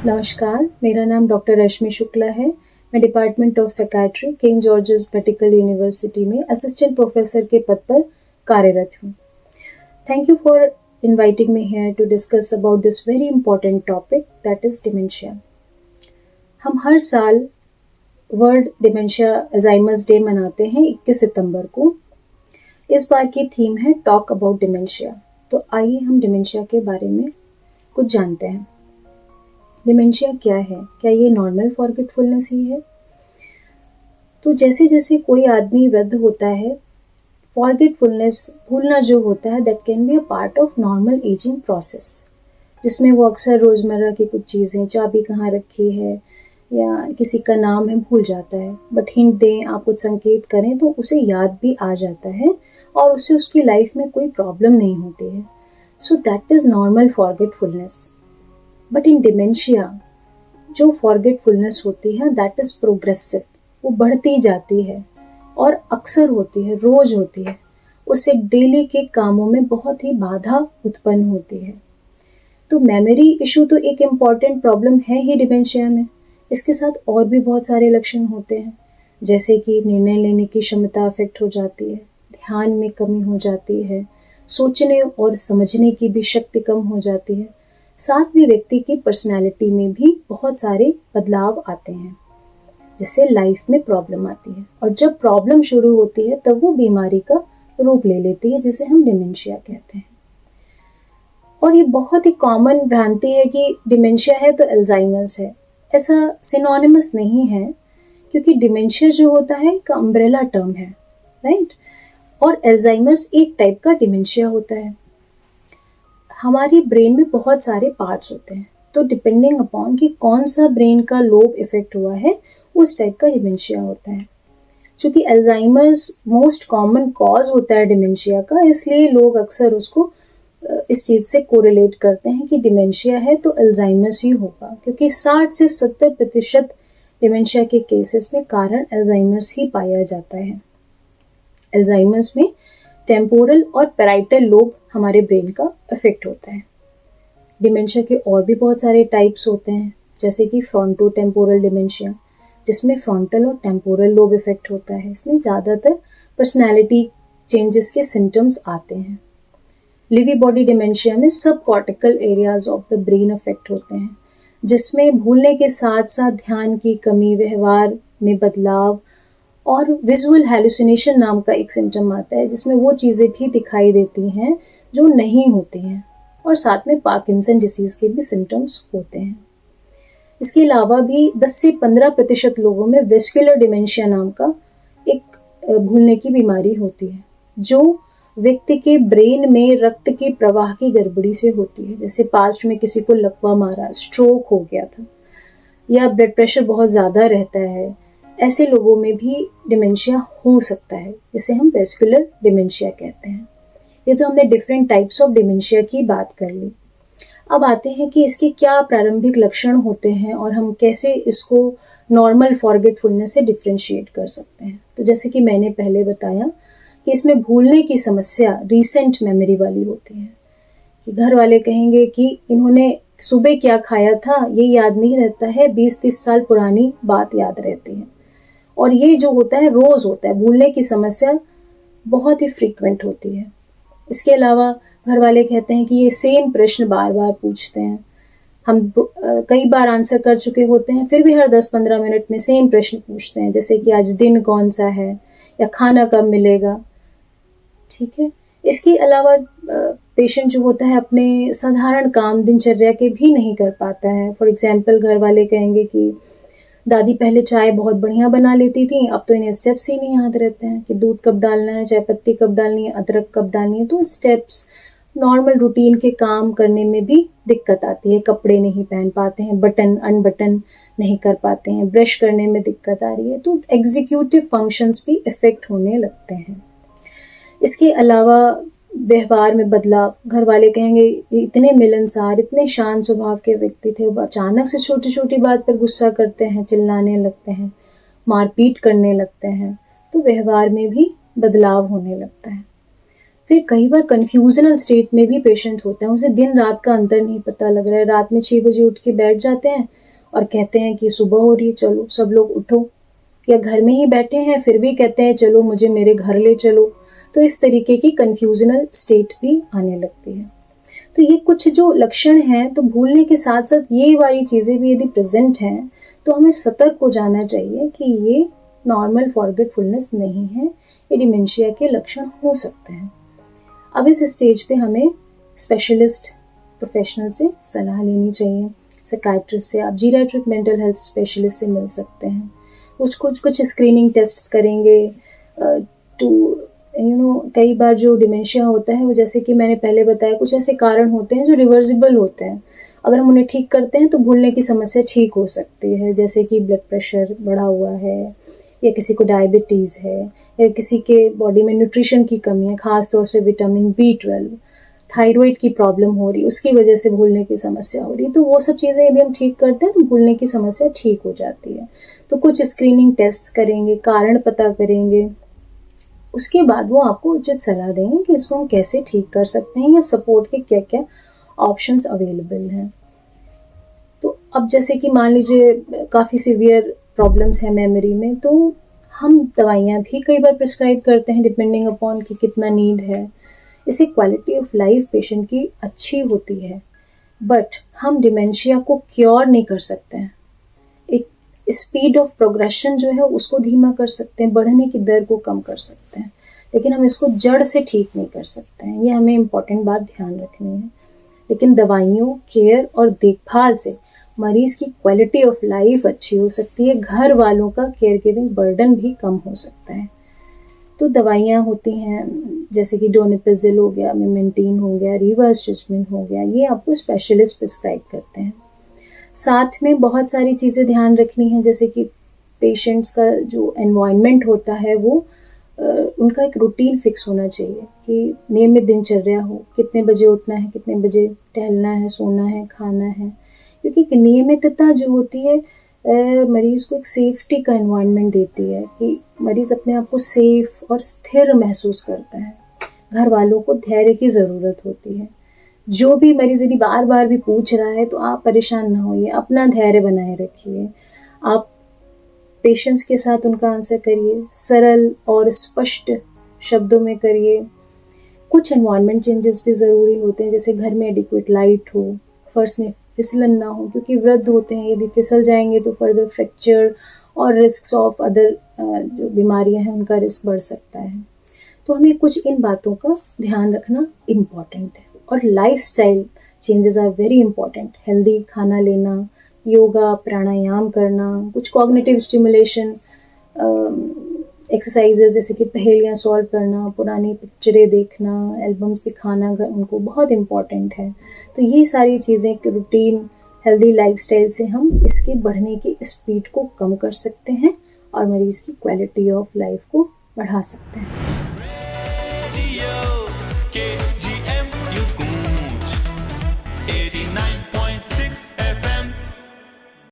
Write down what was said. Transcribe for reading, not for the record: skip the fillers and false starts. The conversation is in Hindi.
नमस्कार, मेरा नाम डॉक्टर रश्मि शुक्ला है। मैं department of psychiatry king George's medical university में असिस्टेंट प्रोफेसर के पद पर कार्यरत हूँ। Thank you for inviting me here to discuss about this very important topic that is dementia. हम हर साल वर्ल्ड डिमेंशिया अल्जाइमर्स डे मनाते हैं 21 सितंबर को। इस बार की थीम है टॉक अबाउट डिमेंशिया। तो आइए हम डिमेंशिया के बारे में कुछ जानते हैं। डिमेंशिया क्या है? क्या ये नॉर्मल फॉरगेटफुलनेस ही है? तो जैसे जैसे कोई आदमी वृद्ध होता है, फॉरगेटफुलनेस, भूलना जो होता है, that can be a part of normal ageing process, जिसमें वो अक्सर रोज़मर्रा की कुछ चीज़ें, चाबी कहाँ रखी है या किसी का नाम है, भूल जाता है। बट हिंट दें, आप कुछ संकेत करें तो उसे याद भी आ जाता है और उससे उसकी लाइफ में कोई प्रॉब्लम नहीं होती है। So that is normal forgetfulness. But in dementia जो फॉरगेटफुलनेस होती है, दैट इज़ प्रोग्रेसिव, वो बढ़ती जाती है और अक्सर होती है, रोज होती है। उससे डेली के कामों में बहुत ही बाधा उत्पन्न होती है। तो मेमोरी इशू तो एक इम्पॉर्टेंट प्रॉब्लम है ही डिमेंशिया में। इसके साथ और भी बहुत सारे लक्षण होते हैं, जैसे कि निर्णय लेने की क्षमता अफेक्ट हो जाती है, ध्यान में कमी हो जाती है, सोचने और समझने की भी शक्ति कम हो जाती है। साथ में व्यक्ति की पर्सनैलिटी में भी बहुत सारे बदलाव आते हैं, जिससे लाइफ में प्रॉब्लम आती है। और जब प्रॉब्लम शुरू होती है तब वो बीमारी का रूप ले लेती है, जिसे हम डिमेंशिया कहते हैं। और ये बहुत ही कॉमन भ्रांति है कि डिमेंशिया है तो अल्जाइमर्स है। ऐसा सिनोनिमस नहीं है, क्योंकि डिमेंशिया जो होता है एक अम्ब्रेला टर्म है, राइट। और अल्जाइमर्स एक टाइप का डिमेंशिया होता है। हमारी ब्रेन में बहुत सारे पार्ट्स होते हैं, तो डिपेंडिंग अपॉन कि कौन सा ब्रेन का लोब इफेक्ट हुआ है, उस टाइप का डिमेंशिया होता है। चूंकि अल्जाइमर्स मोस्ट कॉमन कॉज होता है डिमेंशिया का, इसलिए लोग अक्सर उसको इस चीज़ से कोरिलेट करते हैं कि डिमेंशिया है तो अल्जाइमर्स ही होगा, क्योंकि 60 से 70% डिमेंशिया के केसेस में कारण अल्जाइमर्स ही पाया जाता है। अल्जाइमर्स में टेम्पोरल और पैराइटल लोब हमारे ब्रेन का इफेक्ट होता है। डिमेंशिया के और भी बहुत सारे टाइप्स होते हैं, जैसे कि फ्रंटोटेम्पोरल डिमेंशिया, जिसमें फ्रंटल और टेम्पोरल लोब इफेक्ट होता है। इसमें ज़्यादातर पर्सनैलिटी चेंजेस के सिम्टम्स आते हैं। लिवी बॉडी डिमेंशिया में सब cortical areas of the brain affect होते हैं, जिसमें भूलने के साथ साथ ध्यान की कमी, व्यवहार में बदलाव और विजुअल हैलुसिनेशन नाम का एक सिम्टम आता है, जिसमें वो चीज़ें भी दिखाई देती हैं जो नहीं होती हैं। और साथ में पार्किंसन डिसीज़ के भी सिम्टम्स होते हैं। इसके अलावा भी 10 से 15% लोगों में वेस्कुलर डिमेंशिया नाम का एक भूलने की बीमारी होती है, जो व्यक्ति के ब्रेन में रक्त के प्रवाह की गड़बड़ी से होती है। जैसे पास्ट में किसी को लकवा मारा, स्ट्रोक हो गया था, या ब्लड प्रेशर बहुत ज़्यादा रहता है, ऐसे लोगों में भी डिमेंशिया हो सकता है, जिसे हम वेस्कुलर डिमेंशिया कहते हैं। ये तो हमने डिफरेंट टाइप्स ऑफ डिमेंशिया की बात कर ली। अब आते हैं कि इसके क्या प्रारंभिक लक्षण होते हैं और हम कैसे इसको नॉर्मल फॉरगेटफुलनेस से डिफ्रेंशिएट कर सकते हैं। तो जैसे कि मैंने पहले बताया कि इसमें भूलने की समस्या रीसेंट मेमोरी वाली होती है, कि घर वाले कहेंगे कि इन्होंने सुबह क्या खाया था ये याद नहीं रहता है, 20-30 साल पुरानी बात याद रहती है। और ये जो होता है रोज होता है, भूलने की समस्या बहुत ही फ्रीक्वेंट होती है। इसके अलावा घर वाले कहते हैं कि ये सेम प्रश्न बार बार पूछते हैं, हम कई बार आंसर कर चुके होते हैं, फिर भी हर 10-15 मिनट में सेम प्रश्न पूछते हैं, जैसे कि आज दिन कौन सा है या खाना कब मिलेगा। ठीक है। इसके अलावा पेशेंट जो होता है अपने साधारण काम दिनचर्या के भी नहीं कर पाता है। फॉर एग्जाम्पल, घर वाले कहेंगे कि दादी पहले चाय बहुत बढ़िया बना लेती थी, अब तो इन्हें स्टेप्स ही नहीं याद रहते हैं कि दूध कब डालना है, चाय पत्ती कब डालनी है, अदरक कब डालनी है। तो स्टेप्स, नॉर्मल रूटीन के काम करने में भी दिक्कत आती है। कपड़े नहीं पहन पाते हैं, बटन अनबटन नहीं कर पाते हैं, ब्रश करने में दिक्कत आ रही है। तो एग्जीक्यूटिव फंक्शंस भी इफेक्ट होने लगते हैं। इसके अलावा व्यवहार में बदलाव, घर वाले कहेंगे इतने मिलनसार, इतने शांत स्वभाव के व्यक्ति थे, वो अचानक से छोटी छोटी बात पर गुस्सा करते हैं, चिल्लाने लगते हैं, मारपीट करने लगते हैं। तो व्यवहार में भी बदलाव होने लगता है। फिर कई बार कन्फ्यूजनल स्टेट में भी पेशेंट होता है, उसे दिन रात का अंतर नहीं पता लग रहा है, रात में 6 बजे उठ के बैठ जाते हैं और कहते हैं कि सुबह हो रही है, चलो सब लोग उठो, या घर में ही बैठे हैं फिर भी कहते हैं चलो मुझे मेरे घर ले चलो। तो इस तरीके की कन्फ्यूजनल स्टेट भी आने लगती है। तो ये कुछ जो लक्षण हैं, तो भूलने के साथ साथ ये वाली चीज़ें भी यदि प्रेजेंट हैं तो हमें सतर्क हो जाना चाहिए कि ये नॉर्मल फॉरगेटफुलनेस नहीं है, ये डिमेंशिया के लक्षण हो सकते हैं। अब इस स्टेज पे हमें स्पेशलिस्ट प्रोफेशनल से सलाह लेनी चाहिए। साइकियाट्रिस्ट से, आप जीरियाट्रिक मेंटल हेल्थ स्पेशलिस्ट से मिल सकते हैं। कुछ स्क्रीनिंग टेस्ट्स करेंगे टू कई बार जो डिमेंशिया होता है वो, जैसे कि मैंने पहले बताया, कुछ ऐसे कारण होते हैं जो रिवर्सिबल होते हैं। अगर हम उन्हें ठीक करते हैं तो भूलने की समस्या ठीक हो सकती है, जैसे कि ब्लड प्रेशर बढ़ा हुआ है, या किसी को डायबिटीज़ है, या किसी के बॉडी में न्यूट्रिशन की कमी है, खासतौर से विटामिन B12, थायराइड की प्रॉब्लम हो रही है, उसकी वजह से भूलने की समस्या हो रही है। तो वो सब चीज़ें यदि हम ठीक करते हैं तो भूलने की समस्या ठीक हो जाती है। तो कुछ स्क्रीनिंग टेस्ट करेंगे, कारण पता करेंगे, उसके बाद वो आपको उचित सलाह देंगे कि इसको हम कैसे ठीक कर सकते हैं या सपोर्ट के क्या क्या ऑप्शंस अवेलेबल हैं। तो अब जैसे कि मान लीजिए काफ़ी सीवियर प्रॉब्लम्स हैं मेमोरी में, तो हम दवाइयाँ भी कई बार प्रिस्क्राइब करते हैं डिपेंडिंग अपॉन कि कितना नीड है। इससे क्वालिटी ऑफ लाइफ पेशेंट की अच्छी होती है, बट हम डिमेंशिया को क्योर नहीं कर सकते हैं। एक स्पीड ऑफ प्रोग्रेशन जो है उसको धीमा कर सकते हैं, बढ़ने की दर को कम कर सकते हैं, लेकिन हम इसको जड़ से ठीक नहीं कर सकते हैं। ये हमें इम्पोर्टेंट बात ध्यान रखनी है। लेकिन दवाइयों, केयर और देखभाल से मरीज की क्वालिटी ऑफ लाइफ अच्छी हो सकती है, घर वालों का केयर गिविंग बर्डन भी कम हो सकता है। तो दवाइयाँ होती हैं जैसे कि डोनिपेजिल हो गया, मेमेंटीन हो गया, रिवास्टिचमेंट हो गया, ये आपको स्पेशलिस्ट प्रिस्क्राइब करते हैं। साथ में बहुत सारी चीज़ें ध्यान रखनी है, जैसे कि पेशेंट्स का जो एनवायरनमेंट होता है वो उनका एक रूटीन फिक्स होना चाहिए कि नियमित दिनचर्या हो, कितने बजे उठना है, कितने बजे टहलना है, सोना है, खाना है। क्योंकि नियमितता जो होती है मरीज़ को एक सेफ्टी का एनवायरनमेंट देती है कि मरीज़ अपने आप को सेफ और स्थिर महसूस करता है। घर वालों को धैर्य की ज़रूरत होती है। जो भी मरीज़ यदि बार बार भी पूछ रहा है तो आप परेशान ना होइए, अपना धैर्य बनाए रखिए। आप पेशेंस के साथ उनका आंसर करिए, सरल और स्पष्ट शब्दों में करिए। कुछ एनवायरनमेंट चेंजेस भी ज़रूरी होते हैं, जैसे घर में एडिक्वेट लाइट हो, फर्श में फिसलन ना हो, क्योंकि वृद्ध होते हैं, यदि फिसल जाएंगे तो फर्दर फ्रैक्चर और रिस्क ऑफ अदर जो बीमारियां हैं उनका रिस्क बढ़ सकता है। तो हमें कुछ इन बातों का ध्यान रखना इम्पॉर्टेंट है। और lifestyle changes are very important. Healthy खाना लेना, योगा, प्राणायाम करना, कुछ कॉग्निटिव स्टिमुलेशन एक्सरसाइजेज जैसे कि पहेलियाँ सॉल्व करना, पुरानी पिक्चरें देखना, एल्बम्स दिखाना उनको बहुत इम्पॉर्टेंट है। तो ये सारी चीज़ें रूटीन हेल्दी लाइफस्टाइल से हम इसकी बढ़ने की स्पीड को कम कर सकते हैं और मरीज़ की क्वालिटी ऑफ लाइफ को बढ़ा सकते हैं।